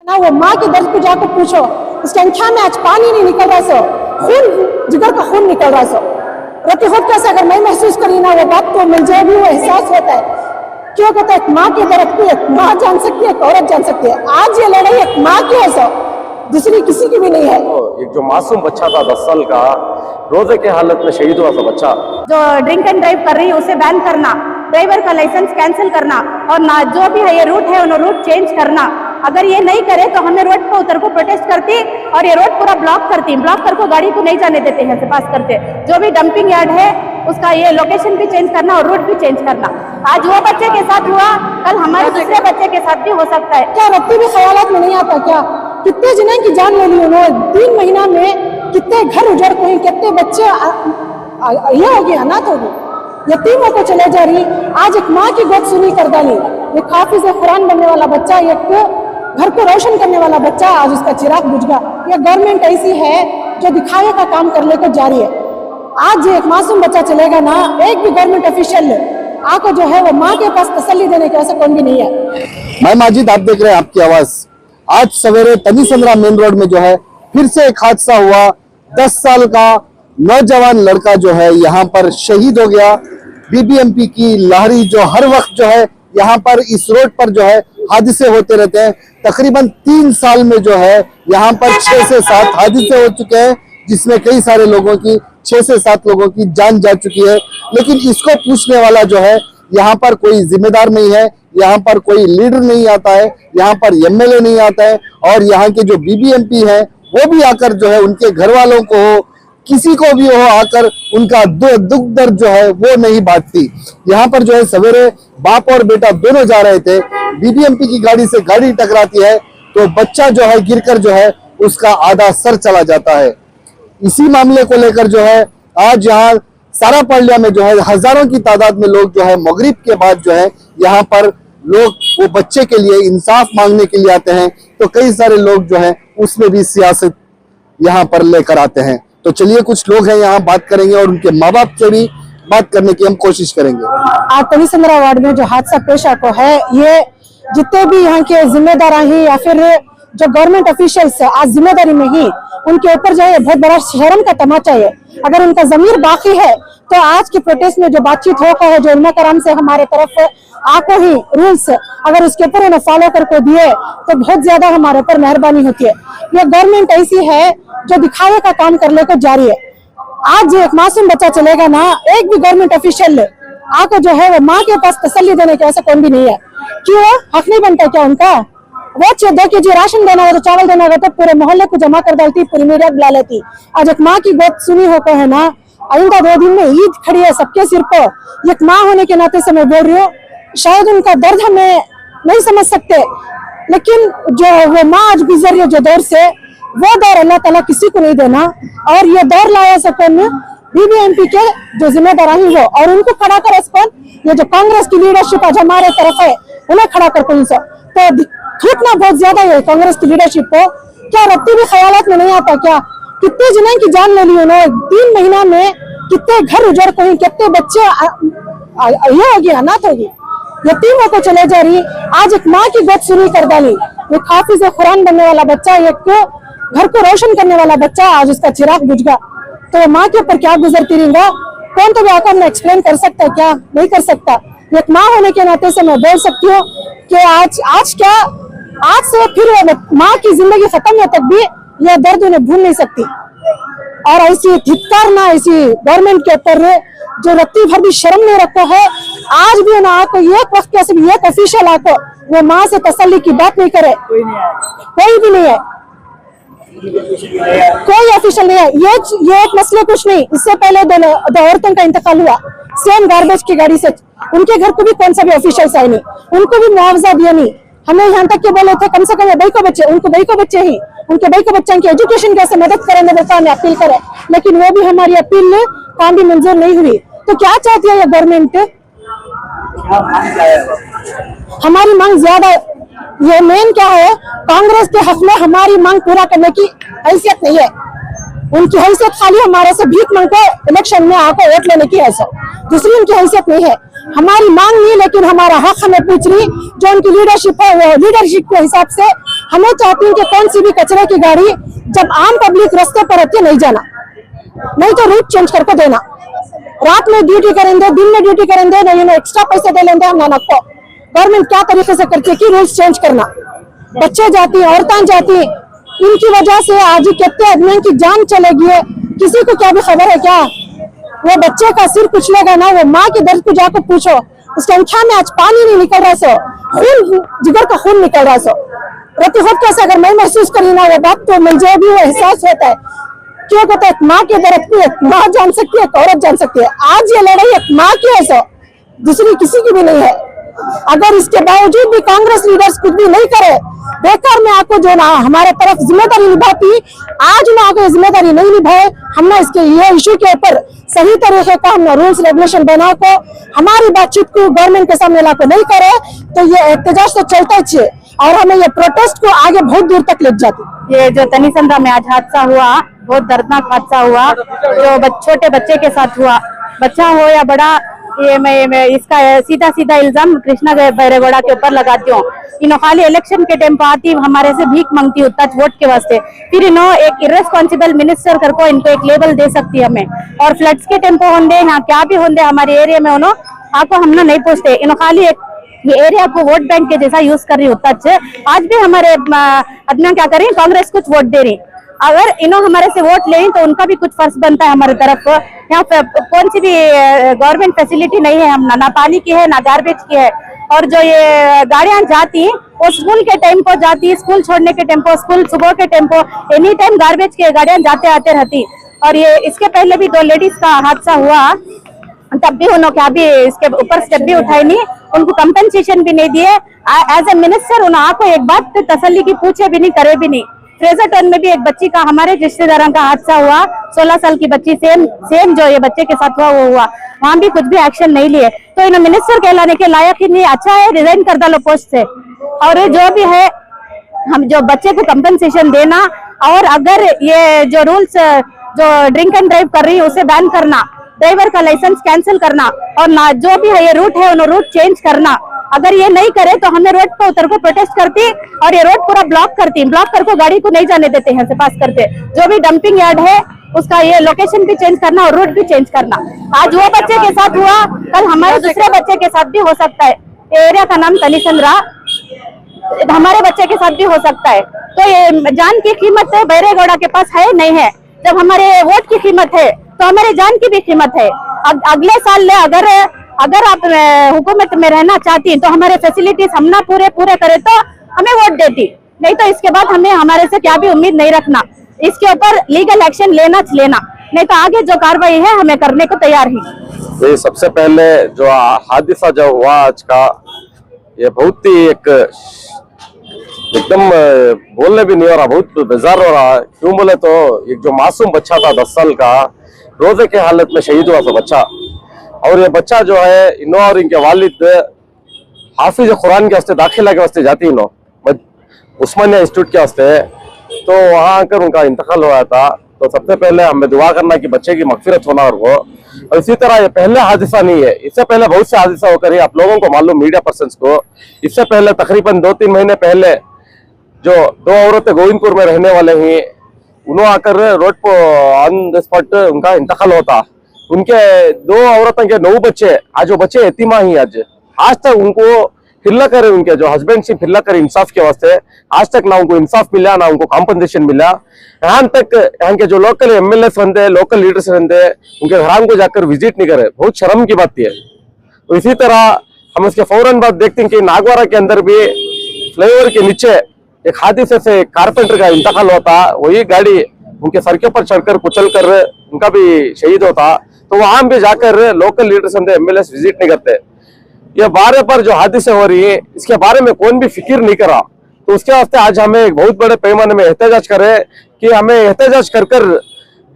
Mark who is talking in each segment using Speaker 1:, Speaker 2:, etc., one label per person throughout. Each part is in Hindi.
Speaker 1: ना वो माँ के दर्द को जाकर पूछो, उसकी आंखों में आज पानी नहीं निकल रहा, सो खून, जिगर का खून निकल रहा। सो रोटी खुद कैसे अगर मैं महसूस करी ना वो बात, तो मुझे भी वो एहसास होता है। क्यों कहते हैं एक माँ के दर्द को एक माँ जान सकती है, एक औरत जान सकती है। आज ये लड़ाई एक माँ की है, सो दूसरी किसी की भी नहीं है।
Speaker 2: एक जो मासूम बच्चा था 10 साल का, रोजे के हालत में शहीद हुआ था बच्चा।
Speaker 3: जो ड्रिंक एंड ड्राइव कर रही है उसे बैन करना, ड्राइवर का लाइसेंस कैंसिल करना, और ना जो भी है ये रूट है उन्हें रूट चेंज करना। अगर ये नहीं करे तो हमें रोड पर उतर को प्रोटेस्ट करती और ये रोड पूरा ब्लॉक करती, ब्लॉक कर को गाड़ी को नहीं जाने देते हैं, से पास करते। जो भी डंपिंग यार्ड है उसका ये लोकेशन भी चेंज करना और रूट भी चेंज करना। आज वो बच्चे के साथ हुआ, कल हमारे दूसरे बच्चे के साथ भी हो सकता है।
Speaker 1: क्या रत्ती भी ख्यालात में नहीं आता क्या? कितने जने की जान ले ली उन्होंने 3 महीना में, कितने घर उजड़ गए, कितने बच्चे ये हो गए, अनाथ हो गए, यतीमों को चले जा रही। आज एक माँ की गोद सुनी कर डाली। ये हाफिज कुरान बनने वाला बच्चा, एक घर को रोशन करने वाला बच्चा, आज उसका चिराग बुझ गया। ये गवर्नमेंट ऐसी है जो दिखावे का काम कर लेकर जा रही है। आज एक मासूम बच्चा चलेगा ना, एक भी गवर्नमेंट ऑफिशियल आको जो है वो माँ के पास तसल्ली देने के ऐसा कौन भी नहीं है।
Speaker 4: मैं माजिद, आप देख रहे हैं आपकी आवाज। आज सवेरे तनीसंद्रा मेन रोड में जो है फिर से एक हादसा हुआ। 10 साल का नौजवान लड़का जो है यहाँ पर शहीद हो गया। बीबीएमपी की लाहरी जो हर वक्त जो है यहाँ पर इस रोड पर जो है हादसे होते रहते हैं। तकरीबन 3 साल में जो है यहाँ पर 6 से 7 हादसे हो चुके हैं, जिसमें कई सारे लोगों की 6 से 7 लोगों की जान जा चुकी है। लेकिन इसको पूछने वाला जो है यहाँ पर कोई जिम्मेदार नहीं है, यहाँ पर कोई लीडर नहीं आता है, यहाँ पर एमएलए नहीं आता है, और यहाँ के जो बीबीएमपी है वो भी आकर जो है उनके घर वालों को हो, किसी को भी हो, आकर उनका दुख दर्द जो है वो नहीं बांटती। यहाँ पर जो है सवेरे बाप और बेटा दोनों जा रहे थे, बीबीएमपी की गाड़ी से गाड़ी टकराती है तो बच्चा जो है गिरकर जो है उसका आधा सर चला जाता है। इसी मामले को लेकर जो है आज यहाँ सारापालिया में जो है हजारों की तादाद में लोग जो है मगरिब के बाद जो है यहाँ पर लोग वो बच्चे के लिए इंसाफ मांगने के लिए आते हैं। तो कई सारे लोग जो है उसमें भी सियासत यहाँ पर लेकर आते हैं। तो चलिए कुछ लोग हैं यहाँ, बात करेंगे और उनके माँ बाप से भी बात करने की हम कोशिश करेंगे।
Speaker 1: आज तनीसंद्रा वार्ड में जो हादसा पेश आको है, ये जितने भी यहाँ के जिम्मेदार हैं या फिर जो गवर्नमेंट ऑफिशियल्स आज जिम्मेदारी में ही, उनके ऊपर जो है बहुत बड़ा शर्म का तमाचा है। अगर उनका जमीर बाकी है तो आज के प्रोटेस्ट में जो बातचीत होकर है, जो उन्ना कराम से हमारे तरफ आको ही रूल्स अगर उसके ऊपर उन्हें फॉलो करके दिए तो बहुत ज्यादा हमारे ऊपर मेहरबानी होती है। यह गवर्नमेंट ऐसी है जो दिखावे का काम कर लेकर जा रही है। आज एक मासूम बच्चा चलेगा ना, एक भी गवर्नमेंट ऑफिशियल आकर जो है वो माँ के पास तसल्ली देने के ऐसा कौन भी नहीं है। क्यों हक नहीं बनता क्या उनका? वो 2 केजी राशन देना हो तो चावल देना हो तो पूरे मोहल्ले को जमा कर डालती, पूरी मीडिया बुला लेती। आज एक माँ की गोद सुनी होकर है ना, आइंदा 2 दिन में ईद खड़ी है सबके सिर पर। एक माँ होने के नाते से मैं बोल रही हूँ, शायद उनका दर्द हमें नहीं समझ सकते, लेकिन जो वो माँ आज गुजर रही है जो दौर से, वो दौर अल्लाह ताला किसी को नहीं देना। और ये दौर लाया सकन बीबीएमपी के जो जिम्मेदार हैं वो, और उनको खड़ा कर सकन ये जो कांग्रेस की लीडरशिप आज हमारे तरफ है उन्हें खड़ा कर कौन सा। तो थूकना बहुत ज्यादा है कांग्रेस की लीडरशिप को। क्या रत्ती भी ख्यालात में नहीं आता क्या? कितने जने की जान ले ली उन्होंने 3 महीना में, कितने घर उजड़ गए, कितने बच्चे ये हो गए, अनाथ हो गए, यतीमों को चले जा रही। आज एक माँ की गोद सुनी कर डाली। एक हाफिज कुरान बनने वाला बच्चा, एक घर को रोशन करने वाला बच्चा, आज उसका चिराग बुझ गया। तो माँ के ऊपर क्या गुजरती रहेगा कौन तो भी आकर हमें एक्सप्लेन कर सकता है क्या? नहीं कर सकता। एक माँ होने के नाते से मैं बोल सकती हूँ कि आज से फिर माँ की जिंदगी खत्म होने तक भी यह दर्द उन्हें भूल नहीं सकती। और ऐसी धिक्कारना ऐसी गवर्नमेंट के ऊपर जो रत्ती भर भी शर्म नहीं रखा है। आज भी ना आपको एक वक्त कैसे भी एक ऑफिशियल आपको वो माँ से तसल्ली की बात नहीं करे, कोई भी नहीं है, कोई ऑफिशियल नहीं है। ये एक मसले कुछ नहीं। इससे पहले 2 औरतों का इंतकाल हुआ सेम गार्बेज की गाड़ी से, उनके घर को भी कौन सा भी ऑफिशियल आए नहीं, उनको भी मुआवजा दिया नहीं। हमें यहाँ तक के बोले थे कम से कम भाई को बच्चे, उनको भाई को बच्चे ही, उनके भाई को बच्चों की एजुकेशन कैसे मदद करें हमें अपील करें, लेकिन वो भी हमारी अपील काम भी मंजूर नहीं हुई। तो क्या चाहती है ये गवर्नमेंट? हमारी मांग ज्यादा, ये मेन क्या है, कांग्रेस के हक में हमारी मांग पूरा करने की हैसियत नहीं है। उनकी हैसियत खाली हमारे से भीख मांग को इलेक्शन में आकर वोट लेने की है, दूसरी उनकी हैसियत नहीं है। हमारी मांग नहीं, लेकिन हमारा हक हमें पूछ रही। जो उनकी लीडरशिप है वो लीडरशिप के हिसाब से हमें चाहती हूँ कि कौन सी भी कचरे की गाड़ी जब आम पब्लिक रास्ते पर होती है नहीं जाना, नहीं तो रूट चेंज करके देना। रात में ड्यूटी करेंगे, दिन में ड्यूटी करेंगे, नहीं एक्स्ट्रा पैसे दे लेंगे हम नानक को। गवर्नमेंट क्या तरीके से करती है कि रूल्स चेंज करना। बच्चे जाती, औरतें जाती, इनकी वजह से आज कितने आदमियों की जान चलेगी है, किसी को क्या भी खबर है क्या? वो बच्चे का सिर कुचलेगा ना, वो माँ के दर्द को जाकर पूछो, उसके आंखों में आज पानी नहीं निकल रहा, सो खून, जिगर का खून निकल रहा। सो रहती खुद कैसे अगर मैं महसूस करी ना वो बात, तो मुझे भी वो एहसास होता है। क्यों कहते हैं माँ के दर्द को एक माँ जान सकती है, एक औरत जान सकती है। आज ये लड़ाई एक माँ की है, सो दूसरी किसी की भी नहीं है। अगर इसके बावजूद भी कांग्रेस लीडर्स कुछ भी नहीं करे, बेकार में आपको जो ना हमारे तरफ जिम्मेदारी निभाती, आज ना आगे जिम्मेदारी नहीं निभाए, हमने इसके ये इशू के ऊपर सही तरीके का हमने रूल्स रेगुलेशन बना को हमारी बातचीत को गवर्नमेंट के सामने ला को नहीं करे तो ये एहतजाज तो चलता ही है और हमें ये प्रोटेस्ट को आगे बहुत दूर तक ले जाती।
Speaker 3: ये जो तनीसंद्रा में आज हादसा हुआ, बहुत दर्दनाक हादसा हुआ, जो छोटे बच्चे के साथ हुआ, बच्चा हो या बड़ा, ये मैं इसका सीधा सीधा इल्जाम कृष्णा बैरेगौड़ा के ऊपर लगाती हूँ। इन्हों खाली इलेक्शन के टाइम पर आती, हमारे से भीख मांगती होता वोट के वास्ते, फिर इन्हों एक इरेस्पॉन्सिबल मिनिस्टर करको इनको एक लेबल दे सकती है हमें। और फ्लड्स के टाइम पर होंगे यहाँ क्या भी होंगे हमारे एरिया में, उन्होंने आपको हमने नहीं पूछते, इन्हों खाली एक ये एरिया को वोट बैंक के जैसा यूज कर रही होता है। आज भी हमारे आदमी क्या कर रही है, कांग्रेस कुछ वोट दे रही, अगर इन्हों हमारे से वोट ले तो उनका भी कुछ फर्ज बनता है हमारे तरफ। यहाँ कौन सी भी गवर्नमेंट फैसिलिटी नहीं है, हम ना पानी की है ना गार्बेज की है। और जो ये गाड़ियां जाती वो स्कूल के टाइम पर जाती, स्कूल छोड़ने के टाइम पर, स्कूल सुबह के टाइम पर, एनी टाइम गार्बेज की गाड़ियां जाते आते रहती। और ये इसके पहले भी 2 लेडीज का हादसा हुआ, तब भी उन्होंने क्या भी इसके ऊपर स्टेप भी उठाई नहीं, उनको कंपेंसेशन भी नहीं दिए। एज ए मिनिस्टर उन्होंने आपको एक बात तसल्ली की पूछे भी नहीं, करे भी नहीं। फ्रेजर टाउन में भी एक बच्ची का, हमारे रिश्तेदारों का हादसा हुआ, 16 साल की बच्ची, सेम जो ये बच्चे के साथ हुआ वो हुआ, वहां भी कुछ भी एक्शन नहीं लिए। तो इन्हें मिनिस्टर कहलाने के लायक ही नहीं। अच्छा है रिजाइन कर डालो पोस्ट से, और जो भी है हम जो बच्चे को कंपेंसेशन देना, और अगर ये जो रूल्स जो ड्रिंक एंड ड्राइव कर रही है उसे बैन करना, ड्राइवर का लाइसेंस कैंसिल करना, और ना जो भी है ये रूट है उन्हें रूट चेंज करना। अगर ये नहीं करे तो हमें रोड पर उतर को प्रोटेस्ट करती और ये रोड पूरा ब्लॉक करती, ब्लॉक करके गाड़ी को नहीं जाने देते हैं से पास करते। जो भी डंपिंग यार्ड है उसका ये लोकेशन भी चेंज करना और रूट भी चेंज करना। आज वो बच्चे के साथ हुआ, कल हमारे दूसरे बच्चे के साथ भी हो सकता है। एरिया का नाम तनीसंद्रा, हमारे बच्चे के साथ भी हो सकता है। तो ये जान की कीमत है बैरेगौड़ा के पास है नहीं है, जब हमारे वोट की कीमत है तो हमारे जान की भी कीमत है। अगले साल ले अगर आप हुकूमत में रहना चाहती तो हमारे फैसिलिटीज हम ना पूरे करे तो हमें वोट देती, नहीं तो इसके बाद हमें हमारे से क्या भी उम्मीद नहीं रखना। इसके ऊपर लीगल एक्शन लेना, नहीं तो आगे जो कार्रवाई है हमें करने को तैयार ही।
Speaker 2: ये सबसे पहले जो हादसा जो हुआ आज का, ये बहुत ही एकदम बोलने भी नहीं हो रहा, बहुत बेजार हो रहा है। क्यों बोले तो एक जो मासूम बच्चा था 10 साल का, रोजे के हालत में शहीद हुआ था बच्चा। और ये बच्चा जो है इन्हों और इनके वालिद हाफिज कुरान के वास्ते दाखिला के वास्ते जाती इन्हों उस्मानिया इंस्टीट्यूट के वास्ते, तो वहां आकर उनका इंतकाल हुआ था। तो सबसे पहले हमें दुआ करना कि बच्चे की मगफिरत होना। और इसी तरह ये पहले हादसा नहीं है, इससे पहले बहुत से हादसा होकर ही आप लोगों को मालूम, मीडिया पर्सन्स को, इससे पहले तकरीबन 2-3 महीने पहले जो 2 औरतें गोविंदपुर में रहने वाले ही, उन्होंने आकर रोड पर ऑन द स्पॉट उनका इंतकाल होता। उनके 2 औरतों के 9 बच्चे, आज वो बच्चे यतीमा ही आज तक उनको फिरला करे, उनके जो हस्बैंड से फिरला करे इंसाफ के वास्ते, आज तक ना उनको इंसाफ मिला ना उनको कॉम्पनसेशन मिला। यहाँ तक यहाँ के जो लोकल MLAs रहते, लोकल लीडर्स रहते, उनके घरान को जाकर विजिट नहीं करे, बहुत शर्म की बात है। तो इसी तरह हम इसके फौरन बाद देखते हैं कि नागवारा के अंदर भी फ्लाईओवर के नीचे एक हादसे से कारपेंटर का इंतकाल होता, वही गाड़ी उनके सर के ऊपर चढ़कर कुचल कर उनका भी शहीद होता। तो वहां भी जाकर लोकल लीडर्स MLAs विजिट नहीं करते। ये बारे पर जो हादसे हो रही है इसके बारे में कौन भी फिक्र नहीं करा। तो उसके वास्ते आज हमें एक बहुत बड़े पैमाने में एहतजाज करे कि हमें एहतजाज कर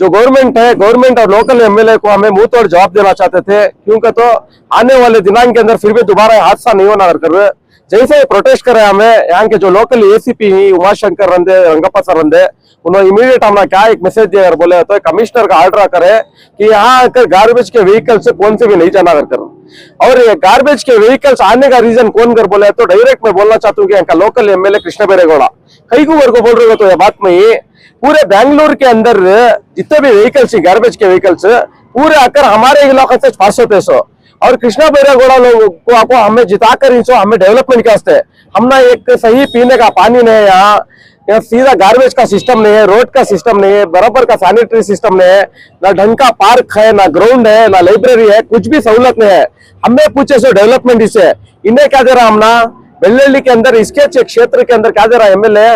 Speaker 2: जो गवर्नमेंट है, गवर्नमेंट और लोकल MLA को हमें मुंह तोड़ जवाब देना चाहते थे, क्योंकि तो आने वाले दिनांक के अंदर फिर भी दोबारा हादसा नहीं होना कर जैसे प्रोटेस्ट करे हमें यहाँ के जो local ACP Umashankar Rande Rangappa sir Rande उन्होंने इमीडिएट हमने क्या एक मैसेज दिया बोले तो कमिश्नर का ऑर्डर करे कि यहाँ आकर गार्बेज के व्हीकल से कौन से भी नहीं जाना कर और ये गार्बेज के व्हीकल्स आने का रीजन कौन कर बोले तो डायरेक्ट मैं बोलना चाहता हूँ कि यहाँ का लोकल एमएलए कृष्ण बैरेगौड़ा कई को बोल रहे हो तो ये बात में पूरे बैंगलोर के अंदर जितने भी व्हीकल्स गार्बेज के व्हीकल्स पूरे आकर हमारे इलाके से 500-600 और कृष्णा बैरेगौड़ा लोगों को आपको हमें जिताकर इनको हमें डेवलपमेंट के वास्ते हमने एक सही पीने का पानी नहीं है यहाँ सीधा गार्बेज का सिस्टम नहीं है, रोड का सिस्टम नहीं है, बराबर का सैनिटरी सिस्टम नहीं है, ना ढंग का पार्क है, ना ग्राउंड है, ना लाइब्रेरी है, कुछ भी सहूलत नहीं है। हमें पूछे सो डेवलपमेंट इससे इन्हें क्या दे रहा हम ना बेल्लल्ली के अंदर इसके क्षेत्र के अंदर क्या दे रहा एमएलए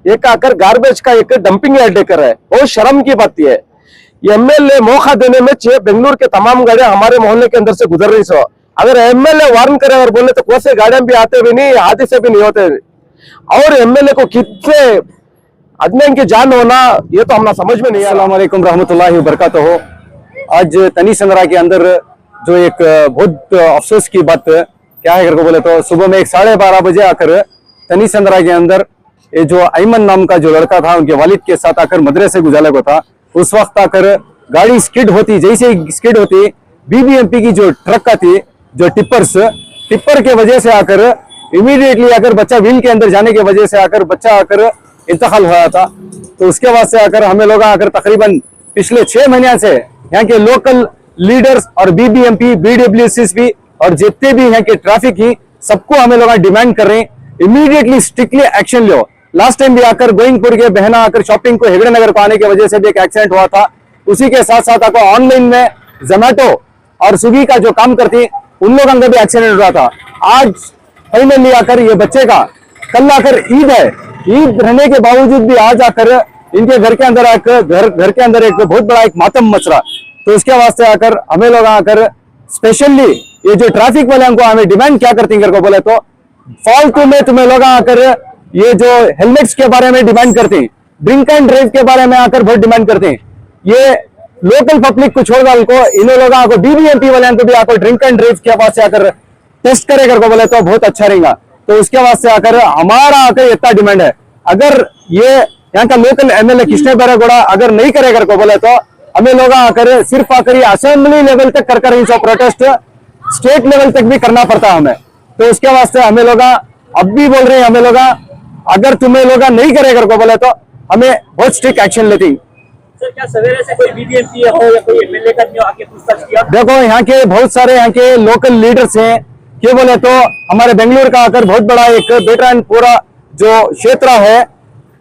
Speaker 2: एक आकर गार्बेज का एक डंपिंग यार्ड देकर है। बहुत शर्म की बात है। एमएलए मौका देने में बेंगलुरु के तमाम गाड़ियां हमारे मोहल्ले के अंदर से गुजर रही सो अगर एमएलए वार्न करे और बोले तो कौन से गाड़ियां भी आते भी नहीं, हादसे भी नहीं होते और एमएलए को कितने आदमी की जान होना ये तो हमारा समझ में नहीं आया।
Speaker 5: अस्सलाम वालेकुम रहमतुल्लाहि व बरकातहू। आज तनी संद्रा के अंदर जो एक बहुत अफसोस की बात क्या है करके बोले तो सुबह में 12:30 बजे आकर तनी संद्रा के अंदर ये जो अयमन नाम का जो लड़का था उनके वालिद के साथ आकर मदरसे गुजारे को था। उस वक्त आकर गाड़ी स्किड होती, जैसे ही स्किड होती बीबीएमपी की जो ट्रक का थी जो टिप्पर के वजह से आकर इमीडिएटली आकर बच्चा व्हील के अंदर जाने की वजह से आकर बच्चा आकर इंतकाल हुआ था। तो उसके बाद से आकर हमें लोग आकर तकरीबन पिछले 6 महीने से यहाँ के लोकल लीडर्स और बीबीएमपी बीडब्ल्यूसीस भी और जितने भी यहाँ के ट्रैफिक ही सबको हमें लोग डिमांड कर रहे हैं इमीडिएटली स्ट्रिक्टली एक्शन लो। लास्ट टाइम भी आकर गोइंगपुर के बहना आकर शॉपिंग को हेगड़े नगर को आने की वजह से भी एक एक्सीडेंट हुआ था। उसी के साथ साथ आपको ऑनलाइन में जोमेटो और स्विगी का जो काम करती उन लोगों का भी एक्सीडेंट हुआ था। आज फाइनली आकर ये बच्चे का कल आकर ईद है, ईद रहने के बावजूद भी आज आकर इनके घर के अंदर एक बहुत बड़ा एक मातम मच रहा। तो उसके वास्ते आकर हमें लोग आकर स्पेशली ये जो ट्रैफिक वाले को हमें डिमांड क्या करती है बोले तो फालतू में तुम्हें लोग आकर ये जो हेलमेट्स के बारे में डिमांड करते हैं, ड्रिंक एंड ड्राइव के बारे में आकर बहुत डिमांड करते हैं। ये लोकल पब्लिक को छोड़ डाल को इन लोगों को बीबीएमपी वाले को भी आकर ड्रिंक एंड ड्राइव के पास से आकर टेस्ट करे करके बोले तो बहुत अच्छा रहेगा। तो उसके वास्ते आकर हमारा आकर इतना डिमांड है अगर ये यहाँ का लोकल एमएलए कृष्ण बैरेगौड़ा अगर नहीं करे करके बोले तो हमें लोग आकर सिर्फ आकर असेंबली लेवल तक कर इनसे प्रोटेस्ट स्टेट लेवल तक भी करना पड़ता है हमें। तो उसके वास्ते हमें लोग अब भी बोल रहे हैं हमें लोग अगर तुम्हें लोग नहीं करे करके बोले तो हमें बहुत स्ट्रिक्ट एक्शन लेती।
Speaker 6: सर क्या सवेरे से कोई बीबीएमपी हो या कोई एमएलए का आके पूछताछ किया?
Speaker 5: देखो यहाँ के बहुत सारे यहाँ के लोकल लीडर्स हैं क्या बोले तो हमारे बेंगलुरु का आकर बहुत बड़ा एक बेटरान पूरा जो क्षेत्र है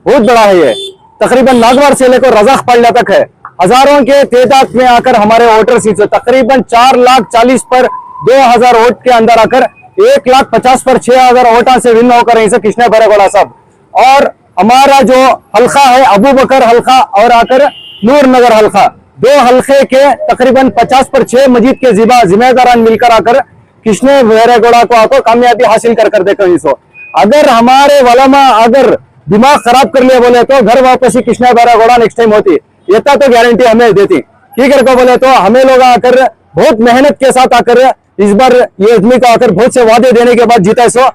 Speaker 5: बहुत बड़ा है। ये तकरीबन नागवार से लेकर रजाकपाड़ा तक है। हजारों के तादाद में आकर हमारे वोटर सीट तकरीबन 4,40,000 पर 2,000 वोट के अंदर आकर 1,50,000 पर 6,000 वोटा से विन होकर यहीं से कृष्ण बैरेगौड़ा साहब और हमारा जो हल्का है अबू बकर हल्का और आकर नूर नगर हल्का 2 हल्के के तकरीबन 50 पर 6 मस्जिद के जिम्मेदारान मिलकर आकर कृष्ण बैरेगौड़ा को आकर कामयाबी हासिल कर देखो इसको। अगर हमारे वलमा अगर दिमाग खराब कर लिए बोले तो घर वापसी कृष्ण बैरेगौड़ा नेक्स्ट टाइम होती इतना तो गारंटी हमें देती। ठीक है बोले तो हमें लोग आकर बहुत मेहनत के साथ आकर इस बार ये आदमी को आकर बहुत से वादे देने के बाद जीता सो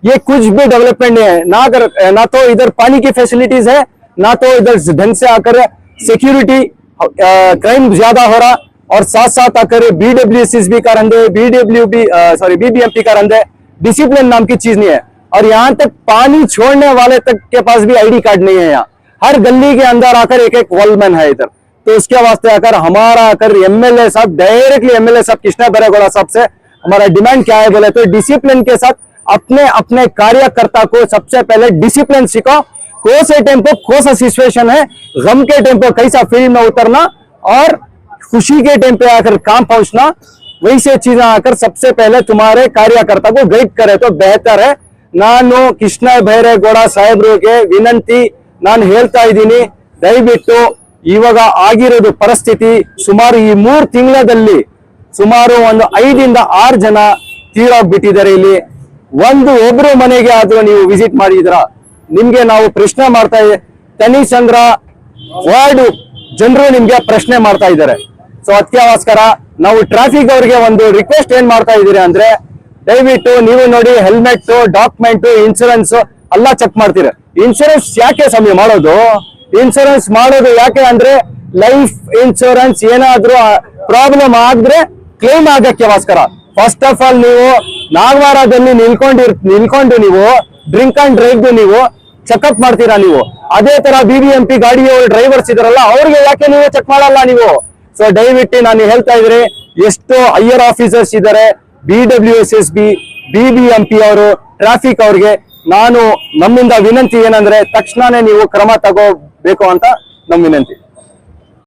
Speaker 5: ये कुछ भी डेवलपमेंट नहीं है। ना तो इधर पानी की फैसिलिटीज है ना तो इधर ढंग से आकर सिक्योरिटी क्राइम ज्यादा हो रहा और साथ साथ आकर बीडब्ल्यूसीस भी का रंधे बीबीएमपी का रंधे डिसिप्लिन नाम की चीज नहीं है। और यहाँ तक पानी छोड़ने वाले तक के पास भी आईडी कार्ड नहीं है। यहाँ हर गली के अंदर आकर एक वॉलमैन है इधर। तो उसके वास्ते आकर हमारा आकर एमएलए साहब डायरेक्टली एमएलए साहब कृष्ण बैरेगौड़ा साहब से हमारा डिमांड क्या है बोले तो डिसिप्लिन के साथ अपने अपने कार्यकर्ता को सबसे पहले डिसिप्लिन सीखो। कौन से टेम्पो कौन सा सिचुएशन है, गम के टेम्पो कैसा फील्ड में उतरना और खुशी के टाइम पे आकर काम पहुंचना वही से चीजें आकर सबसे पहले तुम्हारे कार्यकर्ता को गाइड करे तो बेहतर है। ನಾನು ಕೃಷ್ಣ ಬೈರೇಗೌಡ ಸಾಹೇಬ್ರಿಗೆ ವಿನಂತಿ ನಾನು ಹೇಳ್ತಾ ಇದ್ದೀನಿ ದಯವಿಟ್ಟು ಇವಾಗ ಆಗಿರೋದು ಪರಿಸ್ಥಿತಿ ಸುಮಾರು ಈ 3 ತಿಂಗಳಲ್ಲಿ ಸುಮಾರು ಒಂದು 5 ರಿಂದ 6 ಜನ ತೀರೋಗ್ಬಿಟ್ಟಿದ್ದಾರೆ। ಇಲ್ಲಿ ಒಬ್ಬರು ಮನೆಗೆ ಆದ್ರೂ ನೀವು ವಿಸಿಟ್ ಮಾಡಿದ್ರಾ ನಿಮ್ಗೆ ನಾವು ಪ್ರಶ್ನೆ ಮಾಡ್ತಾ ತನಿ ಸಂದ್ರ ವಾರ್ಡ್ ಜನರು ನಿಮ್ಗೆ ಪ್ರಶ್ನೆ ಮಾಡ್ತಾ ಇದ್ದಾರೆ। ಸೊ ಅದಕ್ಕೋಸ್ಕರ ನಾವು ಟ್ರಾಫಿಕ್ ಅವರಿಗೆ ಒಂದು ರಿಕ್ವೆಸ್ಟ್ ಏನ್ ಮಾಡ್ತಾ ಇದೀರಿ ಅಂದ್ರೆ ದಯವಿಟ್ಟು ನೀವು ನೋಡಿ ಹೆಲ್ಮೆಟ್, ಡಾಕ್ಯುಮೆಂಟ್, ಇನ್ಸೂರೆನ್ಸ್ ಎಲ್ಲ ಚೆಕ್ ಮಾಡ್ತೀರ. ಇನ್ಸೂರೆನ್ಸ್ ಯಾಕೆ ಸಮಯ ಮಾಡೋದು? ಇನ್ಸೂರೆನ್ಸ್ ಮಾಡೋದು ಯಾಕೆ ಅಂದ್ರೆ ಲೈಫ್ ಇನ್ಸೂರೆನ್ಸ್ ಏನಾದ್ರೂ ಪ್ರಾಬ್ಲಮ್ ಆದ್ರೆ ಕ್ಲೇಮ್ ಆಗಕ್ಕೋಸ್ಕರ. ಫಸ್ಟ್ ಆಫ್ ಆಲ್ ನೀವು ನಾಗವಾರದಲ್ಲಿ ನಿಲ್ಕೊಂಡು ನೀವು ಡ್ರಿಂಕ್ ಅಂಡ್ ಡ್ರೈವ್ ನೀವು ಚೆಕ್ಅಪ್ ಮಾಡ್ತೀರಾ ನೀವು. ಅದೇ ತರ BBMP ಗಾಡಿಯ ಡ್ರೈವರ್ಸ್ ಇದಾರಲ್ಲ ಅವ್ರಿಗೆ ಯಾಕೆ ನೀವು ಚೆಕ್ ಮಾಡಲ್ಲ ನೀವು? ಸೊ ದಯವಿಟ್ಟು ನಾನು ಹೇಳ್ತಾ ಇದ್ರೆ ಎಷ್ಟು ಹೈಯರ್ ಆಫೀಸರ್ಸ್ ಇದ್ದಾರೆ, BWSSB, BBMP ಅವರು, ಟ್ರಾಫಿಕ್ ಅವ್ರಿಗೆ ನಮ್ಮಿಂದ ವಿನಂತಿ ಏನಂದ್ರೆ ತಕ್ಷಣನೇ ನೀವು ಕ್ರಮ ತಗೋಬೇಕು ಅಂತ ನಮ್ಮ ವಿನಂತಿ.